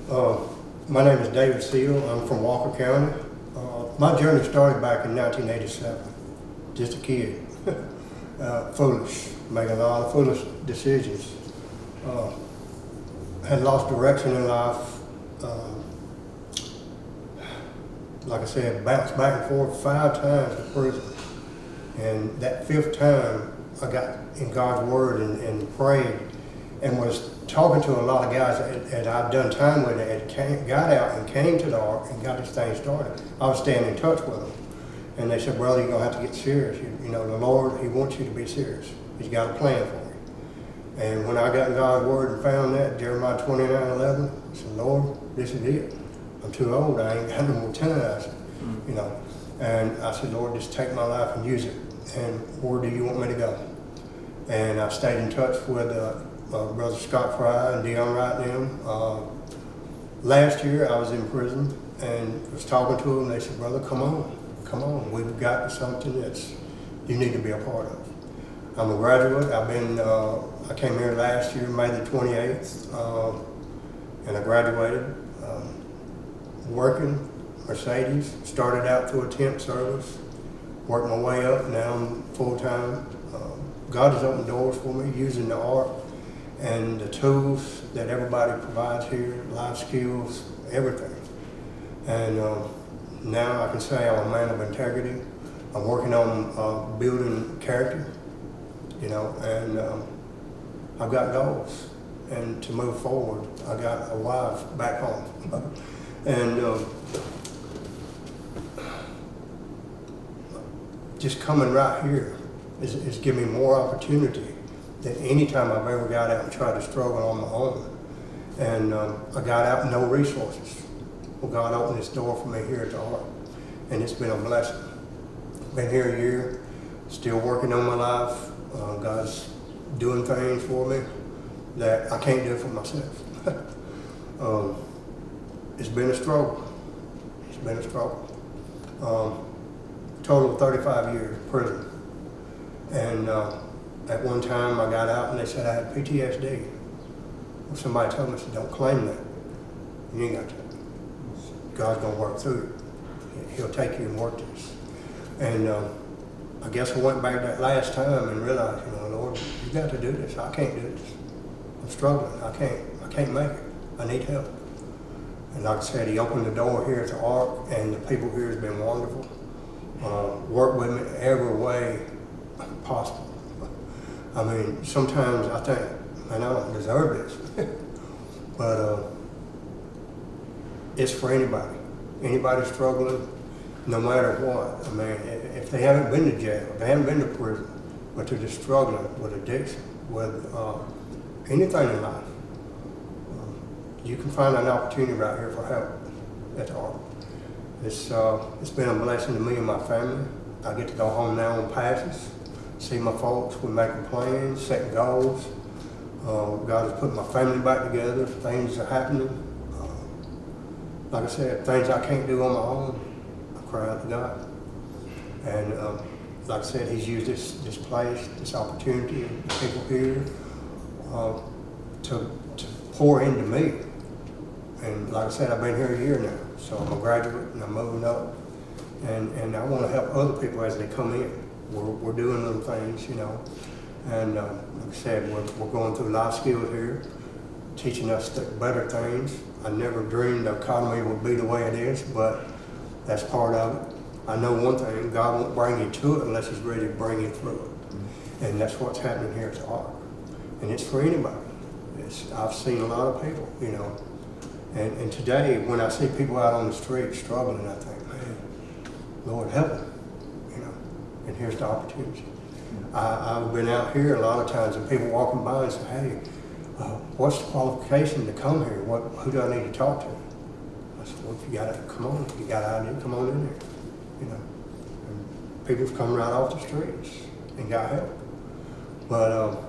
Uh, my name is David Seal. I'm from Walker County. My journey started back in 1987. Just a kid, foolish, making a lot of foolish decisions. Had lost direction in life. Like I said, bounced back and forth 5 times to prison. And that 5th time, I got in God's Word and prayed and was talking to a lot of guys that I've done time with that got out and came to the Ark and got this thing started. I was staying in touch with them. And they said, brother, you're going to have to get serious. You know, the Lord, He wants you to be serious. He's got a plan for you. And when I got in God's Word and found that, Jeremiah 29:11, I said, Lord, this is it. I'm too old. I ain't got no more time. I said, you know. And I said, Lord, just take my life and use it. And where do you want me to go? And I stayed in touch with Brother Scott Fry and Dion Wright and them. Last year, I was in prison and was talking to them. They said, brother, come on. We've got something that's you need to be a part of. I'm a graduate. I came here last year, May the 28th, and I graduated. Working, Mercedes, started out through a temp service, worked my way up, now I'm full-time. God has opened doors for me using the art and the tools that everybody provides here, life skills, everything. And now I can say I'm a man of integrity. I'm working on building character, you know, and I've got goals. And to move forward, I got a wife back home. And just coming right here is giving me more opportunity than any time I've ever got out and tried to struggle on my own. And I got out with no resources. Well, God opened this door for me here at the Ark, and it's been a blessing. Been here a year, still working on my life. God's doing things for me that I can't do for myself. It's been a struggle. Total of 35 years in prison. And at one time I got out and they said I had PTSD. Well, somebody told me, I said, don't claim that. You ain't got that. God's gonna work through it. He'll take you and work this. And I guess I went back that last time and realized, you know, Lord, you got to do this. I can't do this. I'm struggling. I can't make it. I need help. And like I said, He opened the door here at the Ark, and the people here has been wonderful. Worked with me every way possible. I mean, sometimes I think, man, I don't deserve this. But it's for anybody. Anybody struggling, no matter what. I mean, if they haven't been to jail, they haven't been to prison, but they're just struggling with addiction, with anything in life, you can find an opportunity right here for help at the Ark. It's been a blessing to me and my family. I get to go home now on passes, see my folks. We're making plans, setting goals. God has put my family back together. Things are happening. Like I said, things I can't do on my own, I cry out to God. And like I said, He's used this place, this opportunity, the people here, to pour into me. And like I said, I've been here a year now, so I'm a graduate and I'm moving up. And I want to help other people as they come in. We're doing little things, you know. And like I said, we're going through life skills here, teaching us better things. I never dreamed the economy would be the way it is, but that's part of it. I know one thing, God won't bring you to it unless He's ready to bring you through it. And that's what's happening here at the Ark. And it's for anybody. I've seen a lot of people, you know. And today, when I see people out on the street struggling, I think, man, Lord, help them, you know. And here's the opportunity. I've been out here a lot of times, and people walking by and say, hey, what's the qualification to come here? Who do I need to talk to? I said, well, if you got it, come on. If you got an idea, come on in there, you know. And people's come right off the streets and got help. But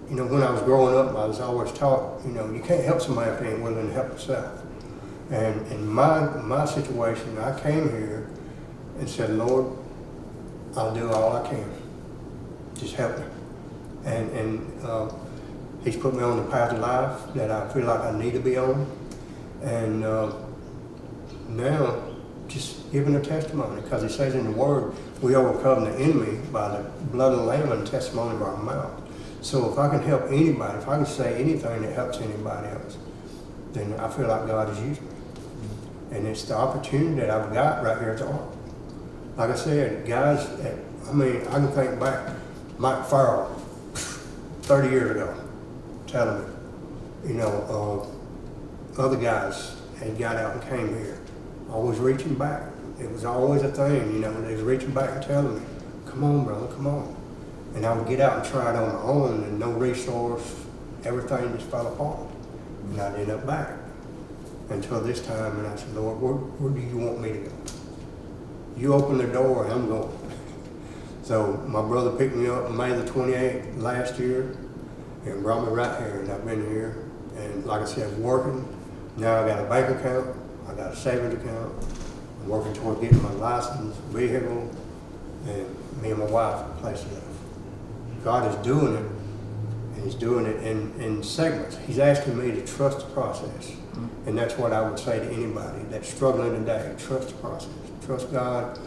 you know, when I was growing up, I was always taught, you know, you can't help somebody if they ain't willing to help yourself. And in my situation, I came here and said, Lord, I'll do all I can. Just help me. And He's put me on the path of life that I feel like I need to be on. And now, just giving a testimony, because it says in the Word, we overcome the enemy by the blood of the Lamb and the testimony of our mouth. So if I can help anybody, if I can say anything that helps anybody else, then I feel like God has used me. And it's the opportunity that I've got right here at the Ark. Like I said, guys, I can think back, Mike Farrell, 30 years ago, telling me, other guys had got out and came here, always reaching back. It was always a thing, they was reaching back and telling me, come on, brother, come on. And I would get out and try it on my own, and no resource, everything just fell apart. And I'd end up back until this time, and I said, Lord, where do you want me to go? You open the door, and I'm going. So my brother picked me up May the 28th last year and brought me right here, and I've been here. And like I said, working. Now I got a bank account, I got a savings account. I'm working toward getting my license, vehicle, and me and my wife a place to live. God is doing it, and He's doing it in segments. He's asking me to trust the process. And that's what I would say to anybody that's struggling today. Trust the process. Trust God.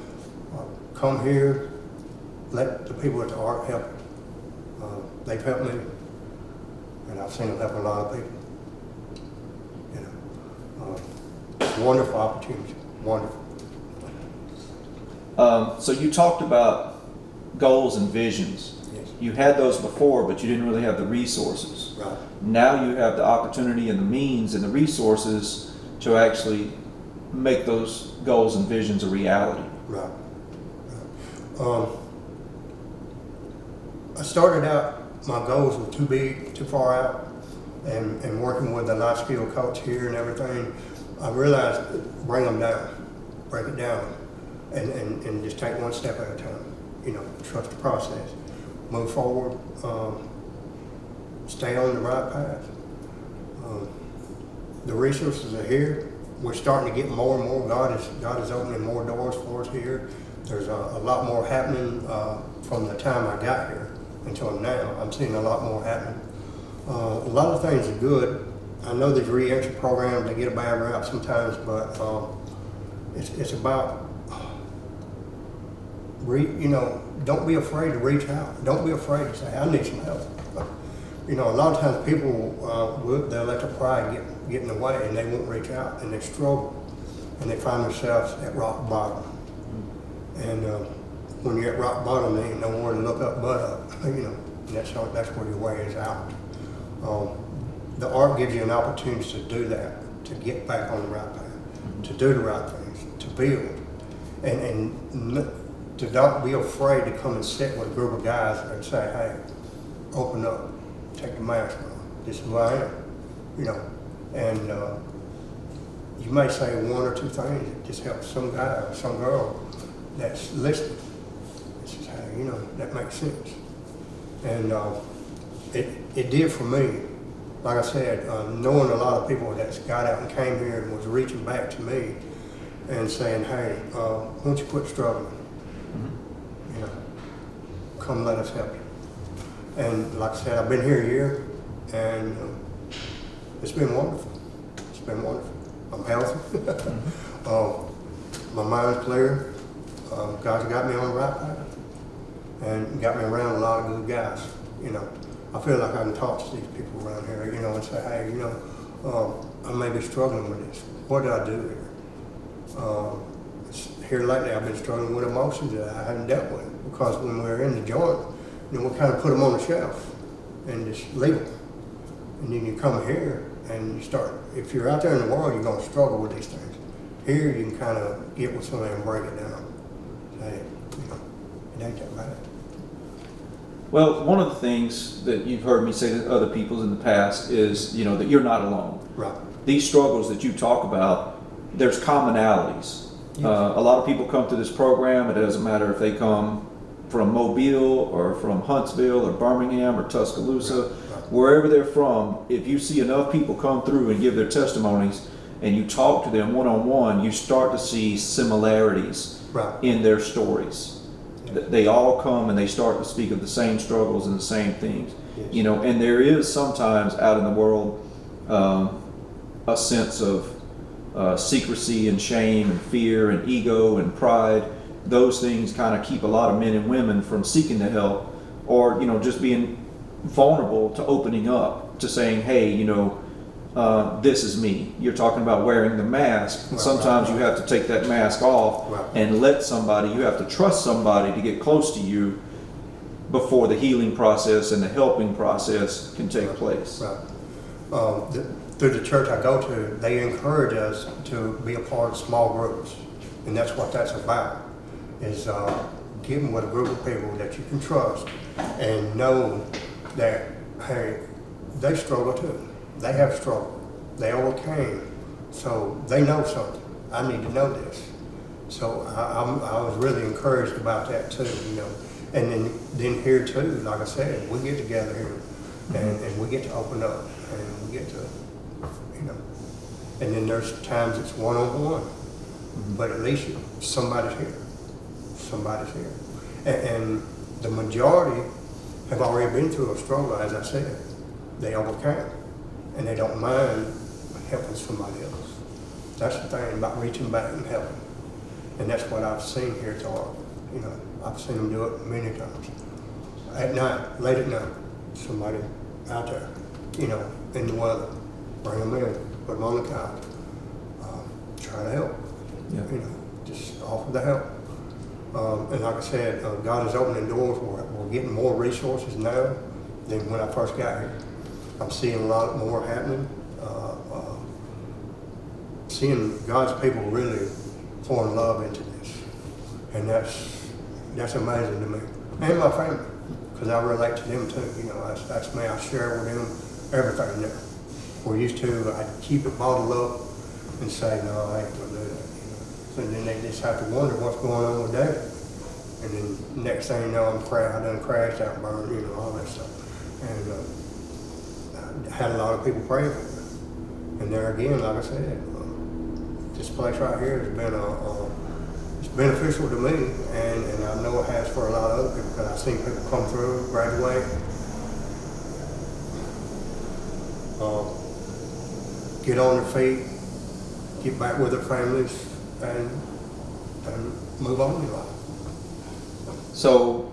Come here. Let the people at the Ark help you. They've helped me, and I've seen them help a lot of people. Wonderful opportunity. Wonderful. So you talked about goals and visions. Yes. You had those before, but you didn't really have the resources. Right. Now you have the opportunity and the means and the resources to actually make those goals and visions a reality. Right. I started out, my goals were too big, too far out, and working with the life skill coach here and everything, I realized bring them down, break it down, and just take one step at a time. Trust the process, move forward, stay on the right path. The resources are here. We're starting to get more and more. God is opening more doors for us here. There's a lot more happening from the time I got here until now. I'm seeing a lot more happening. A lot of things are good. I know there's re-entry programs, they get a bad rap sometimes, but it's about, don't be afraid to reach out. Don't be afraid to say, I need some help. A lot of times people, they'll let their pride get in the way and they won't reach out, and they struggle, and they find themselves at rock bottom. And when you're at rock bottom, there ain't nowhere to look up but up, and that's where your way is out. The Ark gives you an opportunity to do that, to get back on the right path, to do the right things, to build, and to not be afraid to come and sit with a group of guys and say, hey, open up, take the mask off, this is who I am, and you may say one or two things that just helps some guy or some girl that's listening. It's just, hey, that makes sense. And it did for me. Like I said, knowing a lot of people that's got out and came here and was reaching back to me and saying, hey, why don't you quit struggling? Come let us help you. And like I said, I've been here a year, and it's been wonderful. It's been wonderful. I'm healthy. My mind's clear. God's got me on the right path and got me around a lot of good guys. I feel like I can talk to these people around here, and say, hey, I may be struggling with this. What did I do here? Here lately, I've been struggling with emotions that I haven't dealt with, because when we're in the joint, we kind of put them on the shelf and just leave them. And then you come here and you start, if you're out there in the world, you're going to struggle with these things. Here, you can kind of get with somebody and break it down. Say, it ain't that bad. Well, one of the things that you've heard me say to other people in the past is, that you're not alone. Right. These struggles that you talk about, there's commonalities. Yes. A lot of people come to this program. It doesn't matter if they come from Mobile or from Huntsville or Birmingham or Tuscaloosa, right. Wherever they're from. If you see enough people come through and give their testimonies and you talk to them one-on-one, you start to see similarities right. in their stories. They all come and they start to speak of the same struggles and the same things. Yes. And there is sometimes out in the world a sense of secrecy and shame and fear and ego and pride. Those things kind of keep a lot of men and women from seeking the help, or just being vulnerable to opening up to saying, hey, this is me. You're talking about wearing the mask. Right, Sometimes right. you have to take that mask off Right. and let somebody, you have to trust somebody to get close to you before the healing process and the helping process can take place. Right. Through the church I go to, they encourage us to be a part of small groups, and that's what that's about, is getting with a group of people that you can trust and know that, hey, they struggle too. They have struggled. They overcame. So they know something. I need to know this. So I was really encouraged about that too, And then here too, like I said, we get together here and we get to open up and we get to, and then there's times it's one-on-one, but at least somebody's here. Somebody's here. And the majority have already been through a struggle, as I said. They overcame, and they don't mind helping somebody else. That's the thing about reaching back and helping. And that's what I've seen here at Ark. I've seen them do it many times. At night, late at night, somebody out there, in the weather, bring them in, put them on the couch, try to help. Yeah. Just offer the help. And like I said, God is opening doors. We're getting more resources now than when I first got here. I'm seeing a lot more happening. Seeing God's people really pouring love into this, and that's amazing to me and my family, because I relate to them too. That's me. I share with them everything now. We're used to, I keep it bottled up and say, no, I ain't gonna do that. And then they just have to wonder what's going on with that. And then next thing you know, I done crashed out, burned, all that stuff. And I had a lot of people praying for me. And there again, like I said, this place right here has been it's beneficial to me, and I know it has for a lot of other people, because I've seen people come through, graduate, get on their feet, get back with their families, and move on in life. So,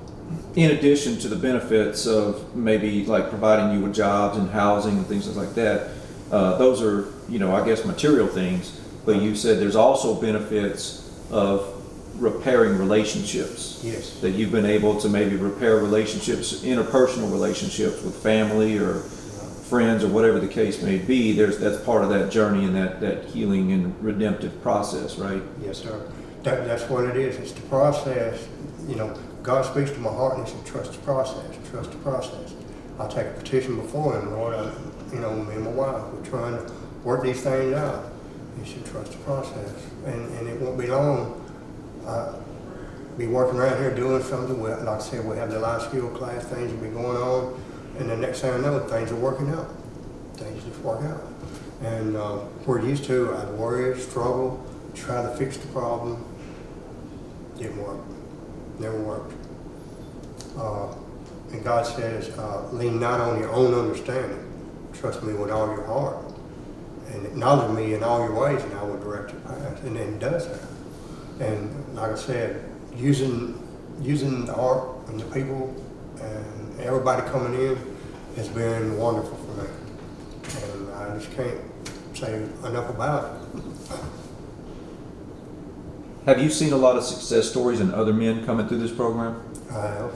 in addition to the benefits of maybe like providing you with jobs and housing and things like that, those are, I guess material things, but you said there's also benefits of repairing relationships. Yes. That you've been able to maybe repair relationships, interpersonal relationships with family or friends or whatever the case may be. That's part of that journey and that healing and redemptive process, right? Yes, sir. That's what it is. It's the process. God speaks to my heart and he said, trust the process, trust the process. I'll take a petition before him, Lord. Me and my wife, we're trying to work these things out. He said, trust the process. And it won't be long. Be working around here doing something. Like I said, we have the life skill class, things will be going on. And the next thing I know, things are working out. Things just work out. And we're used to, I'd worry, struggle, try to fix the problem. Didn't work. Never worked. And God says, lean not on your own understanding. Trust me with all your heart. And acknowledge me in all your ways, and I will direct your path. And then it does that. And like I said, using the art and the people and everybody coming in has been wonderful for me. And I just can't say enough about it. Have you seen a lot of success stories in other men coming through this program? I have.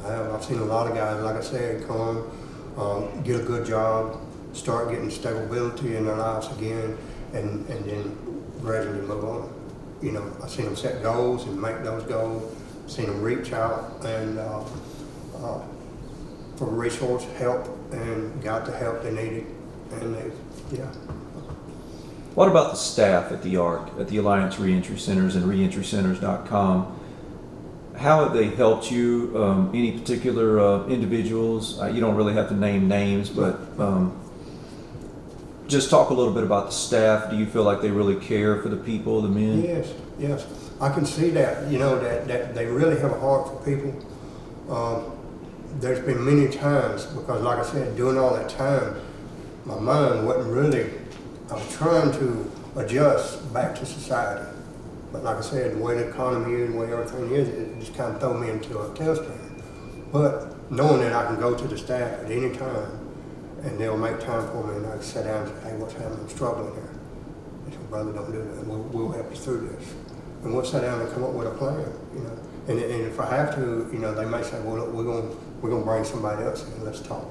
I've seen a lot of guys, like I said, come, get a good job, start getting stability in their lives again, and then gradually move on. I've seen them set goals and make those goals, seen them reach out and for resource, help, and got the help they needed, and yeah. What about the staff at the ARC, at the Alliance Reentry Centers and reentrycenters.com? How have they helped you? Any particular individuals? You don't really have to name names, but just talk a little bit about the staff. Do you feel like they really care for the people, the men? Yes. I can see that, that they really have a heart for people. There's been many times, because like I said, doing all that time, my mind wasn't really I was trying to adjust back to society. But like I said, the way the economy is, the way everything is, it just kind of threw me into a tailspin. But knowing that I can go to the staff at any time and they'll make time for me and I can sit down and say, hey, what's happening? I'm struggling here. They said, brother, don't do that. We'll help you through this. And we'll sit down and come up with a plan, you know. And if I have to, you know, they may say, well, look, we're gonna bring somebody else in, let's talk.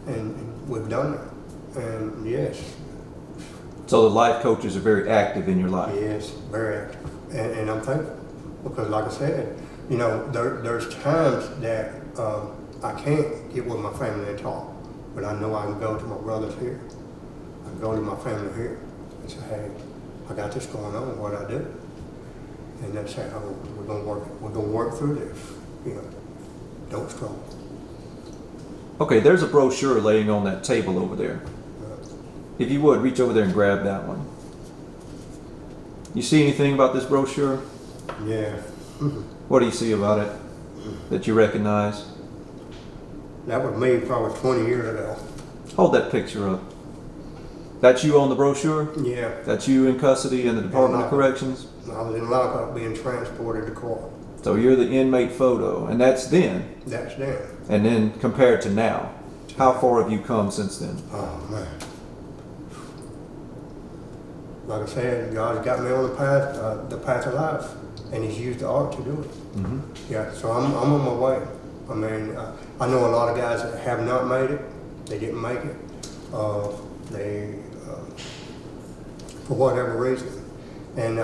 And we've done that. And yes. So the life coaches are very active in your life. Yes, very active. And I'm thankful because, like I said, you know, there's times that I can't get with my family and talk, but I know I can go to my brothers here. I can go to my family here and say, hey, I got this going on, what do I do? And they say, oh, we're gonna work through this. You know, don't struggle. Okay, there's a brochure laying on that table over there. If you would, reach over there and grab that one. You see anything about this brochure? Yeah. What do you see about it that you recognize? That was me probably 20 years ago. Hold that picture up. That's you on the brochure? Yeah. That's you in custody in the Department of Corrections? I was in lockup being transported to court. So you're the inmate photo, and that's then. That's then. And then compared to now, how far have you come since then? Oh, man. Like I said, God's got me on the path of life, and He's used the art to do it. Mm-hmm. Yeah, so I'm on my way. I mean, I know a lot of guys that have not made it. They didn't make it. For whatever reason. And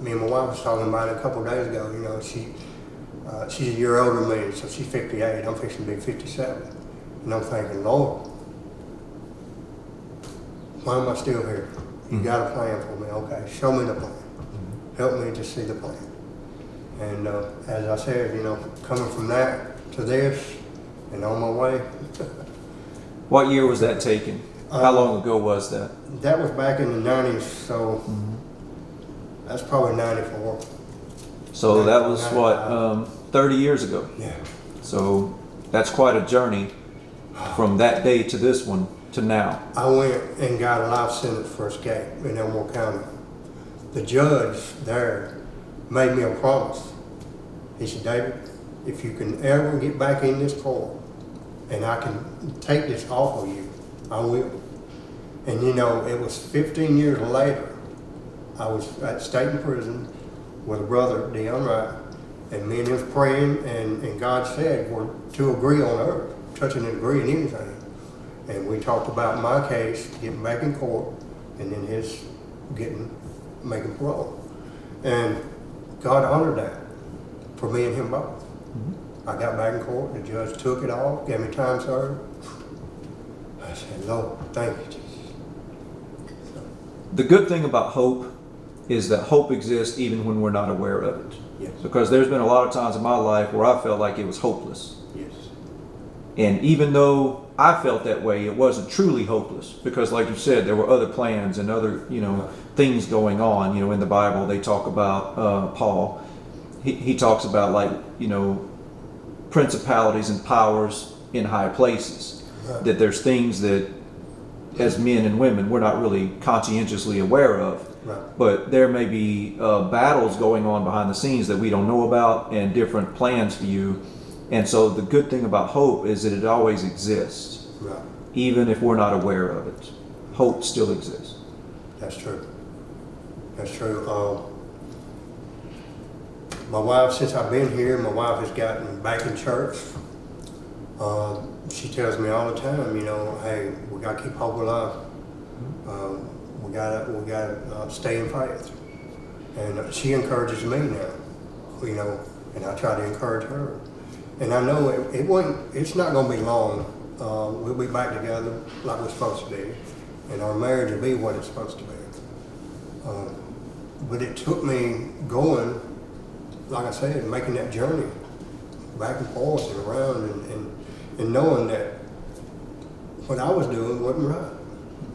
me and my wife was talking about it a couple of days ago. You know, she's a year older than me, so she's 58. I'm fixing to be 57. And I'm thinking, Lord, why am I still here? You got a plan for me. Okay, show me the plan. Help me to see the plan. And as I said, you know, coming from that to this and on my way. What year was that taken? How long ago was that? That was back in the 90s, so that's probably 94. So that was what, 30 years ago? Yeah. So that's quite a journey from that day to this one to now. I went and got a life sentence for escape in Elmore County. The judge there made me a promise. He said, David, if you can ever get back in this court and I can take this off of you, I will. And you know, it was 15 years later, I was at state prison with a brother, Dion Wright, and me and him was praying, and God said we're to agree on earth, touching and agree in anything. And we talked about my case, getting back in court, and then his making parole. And God honored that for me and him both. I got back in court, the judge took it off, gave me time served. I said, Lord, thank you, Jesus. The good thing about hope is that hope exists even when we're not aware of it. Yes. Because there's been a lot of times in my life where I felt like it was hopeless. Yes. And even though I felt that way, it wasn't truly hopeless because, like you said, there were other plans and other, things going on. In the Bible, they talk about Paul. He talks about principalities and powers in high places. Right. That there's things that, as men and women, we're not really conscientiously aware of. Right. But there may be battles going on behind the scenes that we don't know about and different plans for you. And so the good thing about hope is that it always exists. Right. Even if we're not aware of it. Hope still exists. That's true. That's true. My wife, since I've been here, my wife has gotten back in church. She tells me all the time, hey, we got to keep hope alive. We gotta stay in faith. And she encourages me now, and I try to encourage her. And I know it's not going to be long. We'll be back together like we're supposed to be, and our marriage will be what it's supposed to be. But it took me going, like I said, making that journey back and forth and around and knowing that what I was doing wasn't right.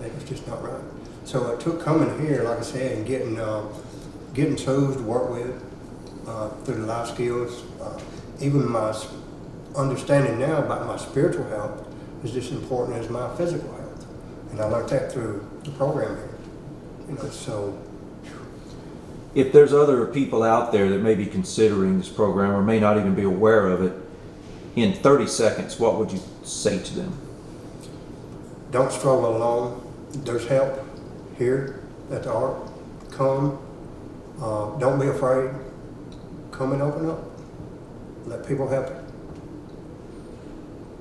It was just not right. So it took coming here, like I said, and getting tools to work with through the life skills. Even my understanding now about my spiritual health is just important as my physical health. And I learned that through the program here. You know, so If there's other people out there that may be considering this program or may not even be aware of it, in 30 seconds, what would you say to them? don't struggle alone. There's help here at the Ark. Come. Don't be afraid. Come and open up. Let people help you.